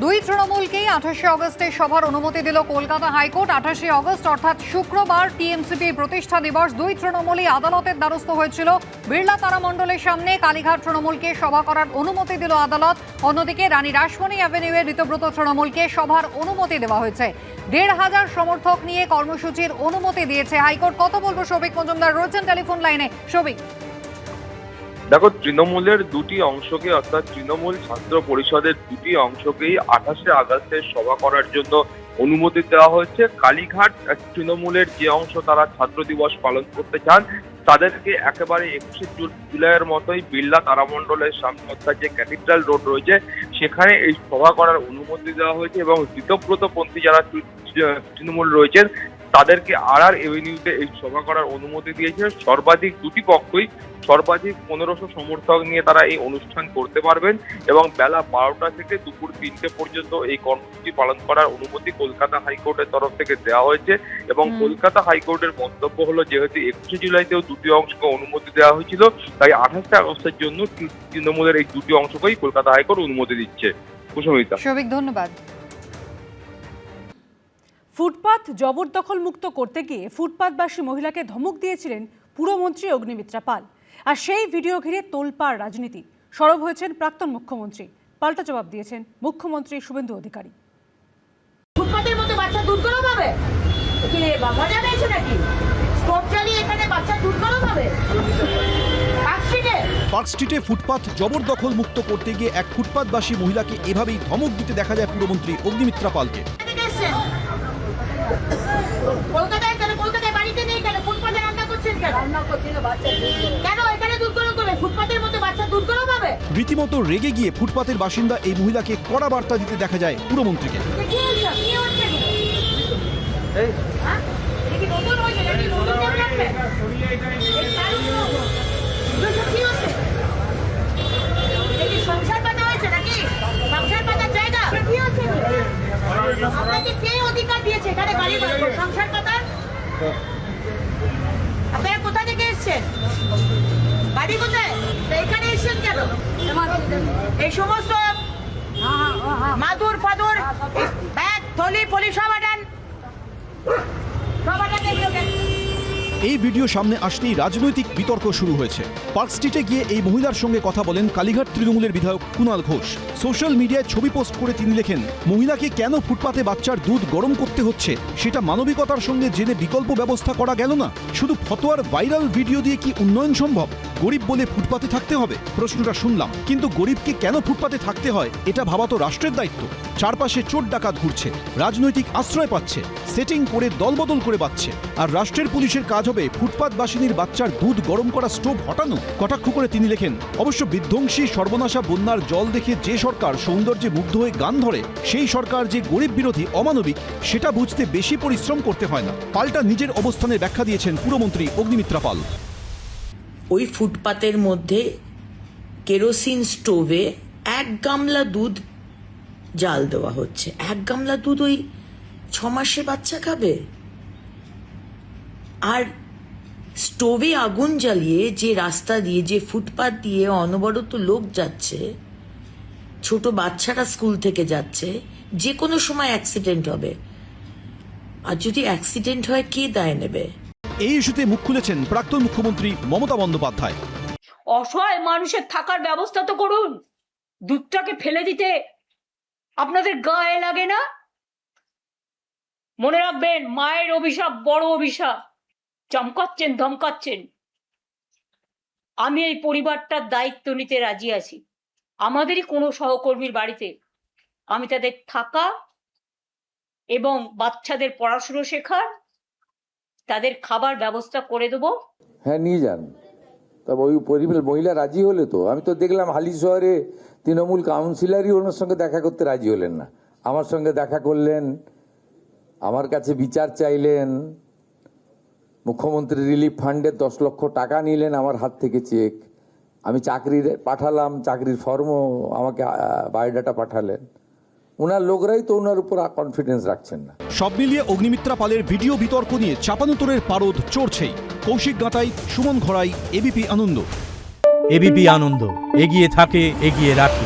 দুই তৃণমূলকেই 28 অগস্টে সভার অনুমতি দিল কলকাতা হাইকোর্ট। 28 অগস্ট অর্থাৎ শুক্রবার টিএমসিপি প্রতিষ্ঠা দিবস। দুই তৃণমূলই আদালতের দ্বারস্থ হয়েছিল। বিড়লা তারামণ্ডলের সামনে কালীঘাট তৃণমূলকে সভা করার অনুমতি দিল আদালত। অন্যদিকে রানী রাসমণি অ্যাভিনিউয়ে ঋতব্রত তৃণমূলকে সভার অনুমতি দেওয়া হয়েছে। 1,500 সমর্থক নিয়ে কর্মসূচির অনুমতি দিয়েছে হাইকোর্ট। কত বলবো সৌভিক মজুমদার রয়েছেন টেলিফোন লাইনে। সৌভিক, দেখো, তৃণমূলের দুটি অংশকে অর্থাৎ তৃণমূল ছাত্র পরিষদের দুটি অংশকেই 28 আগস্টের সভা করার জন্য অনুমতি দেওয়া হয়েছে। কালীঘাট তৃণমূলের যে অংশ তারা ছাত্র দিবস পালন করতে চান তাদেরকে একেবারে 21 জুলাইয়ের মতোই বিড়লা তারামণ্ডলের সামনে অর্থাৎ যে ক্যাথিড্রাল রোড রয়েছে সেখানে এই সভা করার অনুমতি দেওয়া হয়েছে এবং ঋতব্রতপন্থী যারা তৃণমূল রয়েছেন তাদেরকে আর এভিনিউতে এই সভা করার অনুমতি দিয়েছে। সর্বাধিক দুটি পক্ষই সর্বাধিক 1500 সমর্থক নিয়ে তারা এই অনুষ্ঠান করতে পারবেন এবং বেলা 12টা থেকে দুপুর 3টে পর্যন্ত এই কর্মসূচি পালন করার অনুমতি কলকাতা হাইকোর্টের তরফ থেকে দেওয়া হয়েছে। এবং কলকাতা হাইকোর্টের মন্তব্য হলো, যেহেতু 21 জুলাইতেও দুটি অংশকে অনুমতি দেওয়া হয়েছিল, তাই 28 আগস্টের জন্য তৃণমূলের এই দুটি অংশকেই কলকাতা হাইকোর্ট অনুমতি দিচ্ছে। কুসুমিতা, সৌভিক, ধন্যবাদ। ফুটপাত জবরদখল মুক্ত করতে গিয়ে ফুটপাতবাসী মহিলাকে ধমক দিয়েছিলেন পুরমন্ত্রী অগ্নিমিত্রা পাল। আর সেই ভিডিও ঘিরে তোলপাড় রাজনীতি। সরব হয়েছেন প্রাক্তন মুখ্যমন্ত্রী। পাল্টা জবাব দিয়েছেন মুখ্যমন্ত্রী শুভেন্দু অধিকারী। ফুটপাতের মধ্যে বাচ্চা দুধ গরম হবে কি মজা পেয়েছে নাকি? স্টোভ চালিয়ে এখানে বাচ্চা দুধ গরম হবে? পার্ক স্ট্রিটে ফুটপাত জবরদখল মুক্ত করতে গিয়ে এক ফুটপাতবাসী মহিলাকে এভাবেই ধমক দিতে দেখা যায় পুরমন্ত্রী অগ্নিমিত্রা পালকে। কলকাতায় বাড়িতে নেই কেন? ফুটপাতে রান্না করছেন কেন? কেন এখানে দুধ গরম করবে? ফুটপাতের মধ্যে বাচ্চা দুধ গরম হবে? রীতিমতো রেগে গিয়ে ফুটপাতের বাসিন্দা এই মহিলাকে কড়া বার্তা দিতে দেখা যায় পুরমন্ত্রীকে। সংসার পাতা হয়েছে নাকি? সংসার পাতার জায়গা কি হচ্ছে? আপনাকে কে অধিকার দিয়েছে এখানে বাড়ি সংসার পাতার? আপনারা কোথা থেকে এসছেন? বাড়ি কোথায়? এখানে এসছেন কেন? এই সমস্ত মাদুর ফাদুর ব্যাগ থলি ফলি সব আটান। এই ভিডিও সামনে আসতেই রাজনৈতিক বিতর্ক শুরু হয়েছে। পার্ক স্ট্রিটে গিয়ে এই মহিলার সঙ্গে কথা বলেন কালীঘাট তৃণমূলের বিধায়ক কুণাল ঘোষ। সোশ্যাল মিডিয়ায় ছবি পোস্ট করে তিনি লেখেন, মহিলাকে কেন ফুটপাতে বাচ্চার দুধ গরম করতে হচ্ছে সেটা মানবিকতার সঙ্গে জেনে বিকল্প ব্যবস্থা করা গেল না। শুধু ফতোয়ার ভাইরাল ভিডিও দিয়ে কি উন্নয়ন সম্ভব? গরিব বলে ফুটপাতে থাকতে হবে? প্রশ্নটা শুনলাম, কিন্তু গরিবকে কেন ফুটপাতে থাকতে হয় এটা ভাবা তো রাষ্ট্রের দায়িত্ব। চারপাশে চোর ডাকাত ঘুরছে, রাজনৈতিক আশ্রয় পাচ্ছে, সেটিং করে দলবদল করে বাচ্ছে, আর রাষ্ট্রের পুলিশের কাজ হবে ফুটপাত বাসিনীর বাচ্চার দুধ গরম করা স্টোভ হটানো। কটাক্ষ করে তিনি লেখেন, অবশ্য বিধ্বংসী সর্বনাশা বন্যার জল দেখে যে সরকার সৌন্দর্যে মুগ্ধ হয়ে গান ধরে, সেই সরকার যে গরিব বিরোধী অমানবিক সেটা বুঝতে বেশি পরিশ্রম করতে হয় না। পাল্টা নিজের অবস্থানের ব্যাখ্যা দিয়েছেন পুরমন্ত্রী অগ্নিমিত্রা পাল। ওই ফুটপাতের মধ্যে কেরোসিন স্টোভে 1 গামলা দুধ জাল দেওয়া হচ্ছে। 1 গামলা দুধ ওই 6 মাসের বাচ্চা খাবে? আর স্টোভে আগুন জ্বালিয়ে যে রাস্তা দিয়ে, যে ফুটপাত দিয়ে অনবরত লোক যাচ্ছে, ছোট বাচ্চারা স্কুল থেকে যাচ্ছে, যে কোনো সময় অ্যাক্সিডেন্ট হবে। আর যদি অ্যাক্সিডেন্ট হয় কে দায় নেবে? এই ইস্যুতে মুখ খুলেছেন প্রাক্তন মুখ্যমন্ত্রী মমতা বন্দ্যোপাধ্যায়। অসহায় মানুষের থাকার ব্যবস্থা তো করুন। দুধটাকে ফেলে দিতে আপনাদের গায়ে লাগে না? মনে রাখবেন, মায়ের অভিশাপ বড় অভিশাপ। চমকাচ্ছেন, ধমকাচ্ছেন। আমি এই পরিবারটার দায়িত্ব নিতে রাজি আছি। আমাদেরই কোনো সহকর্মীর বাড়িতে আমি তাদের থাকা এবং বাচ্চাদের পড়াশুনো শেখার, তাদের খাবার ব্যবস্থা করে দেবো। হ্যাঁ, নিয়ে যান। তবে ওই পরিবার মহিলা রাজি হলে তো, আমি তো দেখলাম হালি শহরে তৃণমূল কাউন্সিলরই ওনার সঙ্গে দেখা করতে রাজি হলেন না। আমার সঙ্গে দেখা করলেন, আমার কাছে বিচার চাইলেন, মুখ্যমন্ত্রী রিলিফ ফান্ডের 10 লক্ষ টাকা নিলেন আমার হাত থেকে চেক। আমি চাকরির পাঠালাম, চাকরির ফর্মও আমাকে বায়োডাটা পাঠালেন। ওনার লোকরাই তো ওনার উপর কনফিডেন্স রাখছেন না। সব মিলিয়ে অগ্নিমিত্রা পালের ভিডিও বিতর্ক নিয়ে চাপানুতরের পারদ চড়ছেই। কৌশিক গাঁটাই, সুমন ঘড়াই, এবিপি আনন্দ। এবিপি আনন্দ, এগিয়ে থাকে, এগিয়ে রাখে।